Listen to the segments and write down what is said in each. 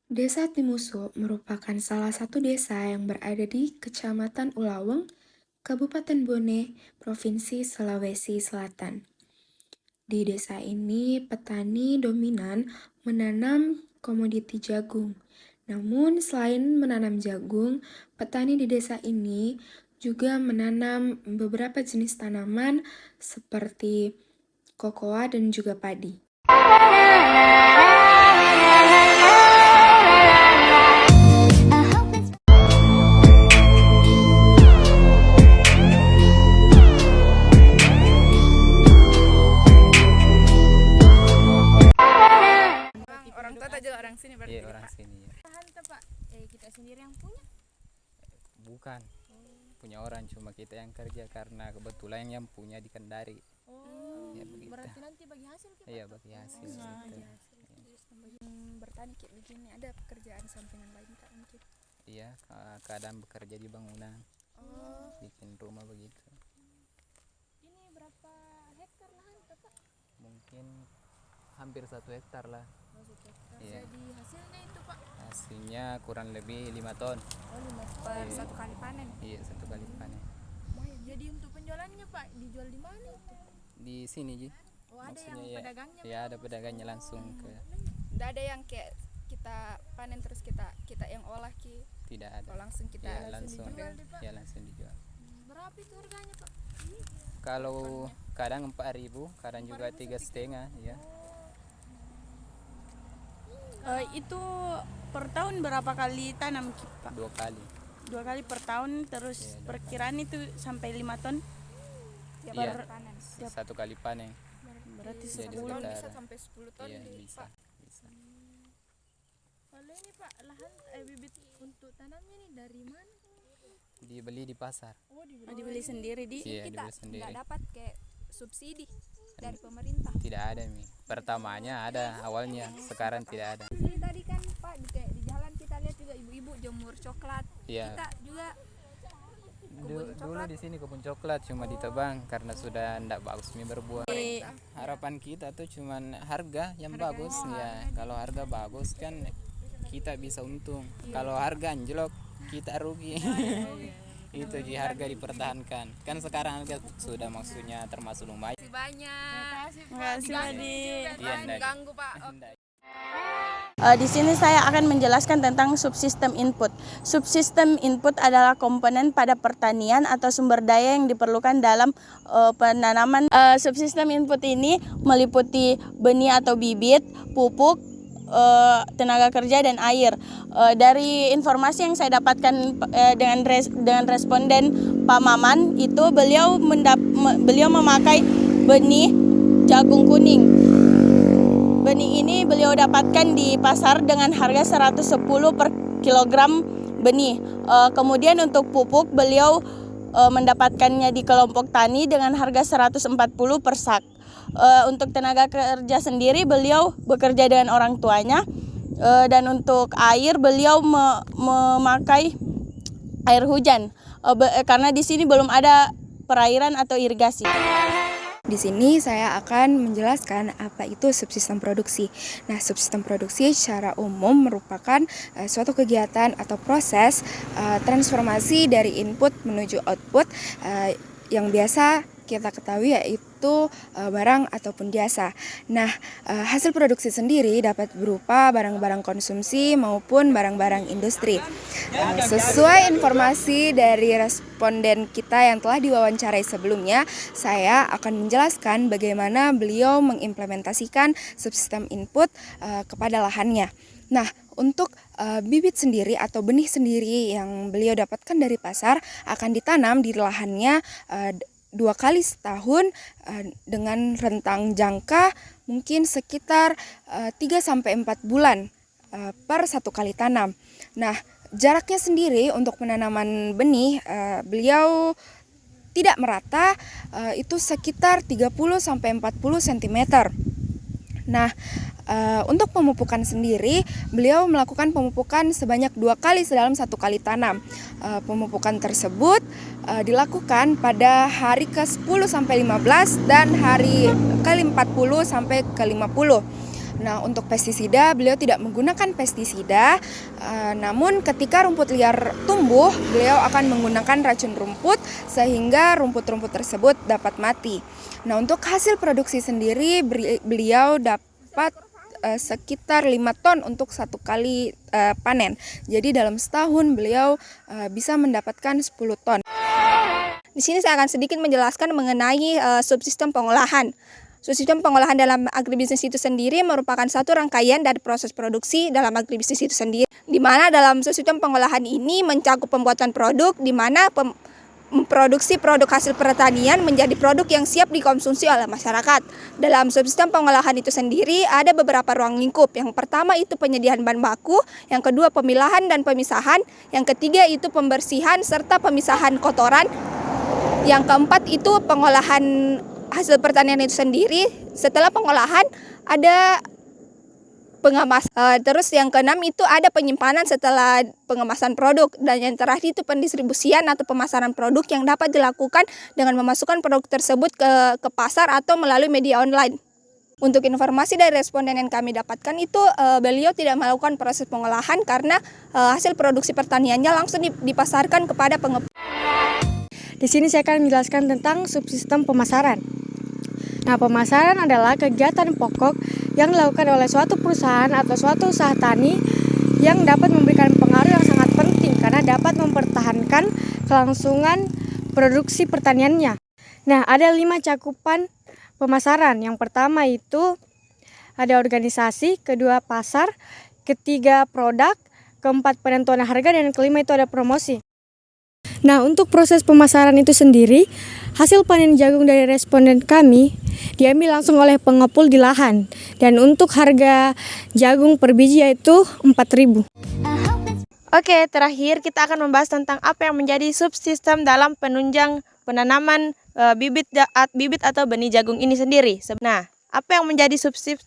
Desa Timusu merupakan salah satu desa yang berada di Kecamatan Ulaweng, Kabupaten Bone, Provinsi Sulawesi Selatan. Di desa ini, petani dominan menanam komoditi jagung. Namun, selain menanam jagung, petani di desa ini juga menanam beberapa jenis tanaman seperti kokoa dan juga padi. Orang tua tak juga orang sini berarti. Iya, orang sini ya. Lahan tuh, Pak. Kita sendiri yang punya. Bukan punya orang, cuma kita yang kerja karena kebetulan yang punya di Kendari. Ya begitu. Berarti nanti bagi hasil kita. Iya, bagi hasil gitu. Bertani kayak begini ada pekerjaan sampingan lain Kak mungkin. Iya, kadang bekerja di bangunan, bikin rumah begitu. Ini berapa hektar lahan tuh, Pak? Mungkin hampir 1 hektar lah. Iya. Jadi hasilnya itu, Pak. Hasilnya kurang lebih 5 ton. Oh, 5 per satu kali panen. Iya, 1 kali panen. Jadi untuk penjualannya, Pak, dijual di mana itu? Di sini Ji. Oh, ada yang Maksudnya pedagangnya. ya ada pedagangnya langsung ke. Tidak ada yang kayak kita panen terus kita yang olah ki. Tidak ada. Oh, langsung kita Ya, langsung dijual deh, Pak. ya langsung dijual. Berapa itu harganya, Pak? Kalau kadang 4.000, kadang juga 3,5 ya. Itu per tahun berapa kali tanam, Pak? 2 kali. 2 kali per tahun, terus Iya, 2 perkiraan itu sampai 5 ton. Tiap Iya. panen. 1 kali panen. Berarti Jadi 1 tahun sekitar, bisa sampai 10 ton iya, di bisa. Pak. Kalau ini Pak, lahan bibit untuk tanamnya nih dari mana? Dibeli di pasar. Oh, dibeli sendiri di. Iya, kita dibeli sendiri. nggak dapat kayak subsidi dari pemerintah. Tidak ada Mi. Pertamanya ada awalnya, sekarang tidak ada. Jadi tadi kan Pak kayak di jalan kita lihat juga ibu-ibu jemur coklat. Iya. Kita juga Dulu di sini kebun coklat cuma ditebang karena sudah tidak bagus Mi berbuah. Harapan kita tuh cuman harga yang bagus ya. Kalau harga bagus kan kita bisa untung. Kalau harga anjlok kita rugi. Itu di harga dipertahankan. Kan sekarang harga sudah maksudnya termasuk lumayan. banyak. Makasih, Adi. Iya, ndak. Ganggu Pak. Di sini saya akan menjelaskan tentang subsistem input. Subsistem input adalah komponen pada pertanian atau sumber daya yang diperlukan dalam penanaman. Subsistem input ini meliputi benih atau bibit, pupuk, tenaga kerja dan air. Dari informasi yang saya dapatkan dengan responden Pak Maman itu beliau memakai benih jagung kuning. Benih ini beliau dapatkan di pasar dengan harga 110 per kilogram benih. Kemudian untuk pupuk beliau mendapatkannya di kelompok tani dengan harga 140 per sak. Untuk tenaga kerja sendiri beliau bekerja dengan orang tuanya. Dan untuk air beliau memakai air hujan karena di sini belum ada perairan atau irigasi. Di sini saya akan menjelaskan apa itu subsistem produksi. Nah, subsistem produksi secara umum merupakan suatu kegiatan atau proses transformasi dari input menuju output yang biasa kita ketahui yaitu barang ataupun jasa. Nah, hasil produksi sendiri dapat berupa barang-barang konsumsi maupun barang-barang industri. Sesuai informasi dari responden kita yang telah diwawancarai sebelumnya, saya akan menjelaskan bagaimana beliau mengimplementasikan subsistem input kepada lahannya. Nah, untuk bibit sendiri atau benih sendiri yang beliau dapatkan dari pasar akan ditanam di lahannya 2 kali setahun dengan rentang jangka mungkin sekitar 3-4 bulan per 1 kali tanam. Nah, jaraknya sendiri untuk penanaman benih beliau tidak merata, itu sekitar 30-40 cm. Nah, untuk pemupukan sendiri, beliau melakukan pemupukan sebanyak 2 kali dalam 1 kali tanam. Pemupukan tersebut dilakukan pada hari ke-10 sampai 15 dan hari ke-40 sampai ke-50. Nah, untuk pestisida, beliau tidak menggunakan pestisida, namun ketika rumput liar tumbuh, beliau akan menggunakan racun rumput sehingga rumput-rumput tersebut dapat mati. Nah, untuk hasil produksi sendiri, beliau dapat sekitar 5 ton untuk satu kali panen. Jadi dalam setahun beliau bisa mendapatkan 10 ton. Di sini saya akan sedikit menjelaskan mengenai subsistem pengolahan. Subsistem pengolahan dalam agribisnis itu sendiri merupakan satu rangkaian dari proses produksi dalam agribisnis itu sendiri. Di mana dalam subsistem pengolahan ini mencakup pembuatan produk, di mana memproduksi produk hasil pertanian menjadi produk yang siap dikonsumsi oleh masyarakat. Dalam subsistem pengolahan itu sendiri ada beberapa ruang lingkup. Yang pertama itu penyediaan bahan baku, yang kedua pemilahan dan pemisahan, yang ketiga itu pembersihan serta pemisahan kotoran, yang keempat itu pengolahan hasil pertanian itu sendiri. Setelah pengolahan ada pengemasan. Terus yang keenam itu ada penyimpanan setelah pengemasan produk, dan yang terakhir itu pendistribusian atau pemasaran produk yang dapat dilakukan dengan memasukkan produk tersebut ke pasar atau melalui media online. Untuk informasi dari responden yang kami dapatkan itu beliau tidak melakukan proses pengolahan karena hasil produksi pertaniannya langsung dipasarkan kepada pengepul. Di sini saya akan menjelaskan tentang subsistem pemasaran. Nah, pemasaran adalah kegiatan pokok yang dilakukan oleh suatu perusahaan atau suatu usaha tani yang dapat memberikan pengaruh yang sangat penting karena dapat mempertahankan kelangsungan produksi pertaniannya. Nah, ada 5 cakupan pemasaran. Yang pertama itu ada organisasi, kedua pasar, ketiga produk, keempat penentuan harga, dan kelima itu ada promosi. Nah, untuk proses pemasaran itu sendiri, hasil panen jagung dari responden kami diambil langsung oleh pengepul di lahan. Dan untuk harga jagung per biji yaitu 4.000. Oke, terakhir kita akan membahas tentang apa yang menjadi subsistem dalam penunjang penanaman bibit atau benih jagung ini sendiri. Nah, apa yang menjadi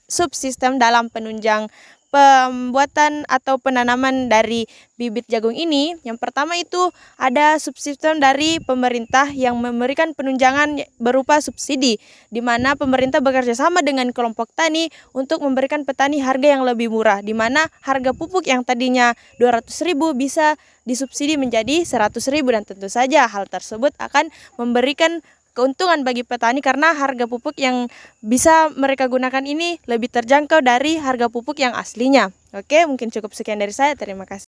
subsistem dalam penunjang pembuatan atau penanaman dari bibit jagung ini? Yang pertama itu ada subsistem dari pemerintah yang memberikan penunjangan berupa subsidi, di mana pemerintah bekerja sama dengan kelompok tani untuk memberikan petani harga yang lebih murah, di mana harga pupuk yang tadinya 200.000 bisa disubsidi menjadi 100.000, dan tentu saja hal tersebut akan memberikan keuntungan bagi petani karena harga pupuk yang bisa mereka gunakan ini lebih terjangkau dari harga pupuk yang aslinya. Oke, mungkin cukup sekian dari saya. Terima kasih.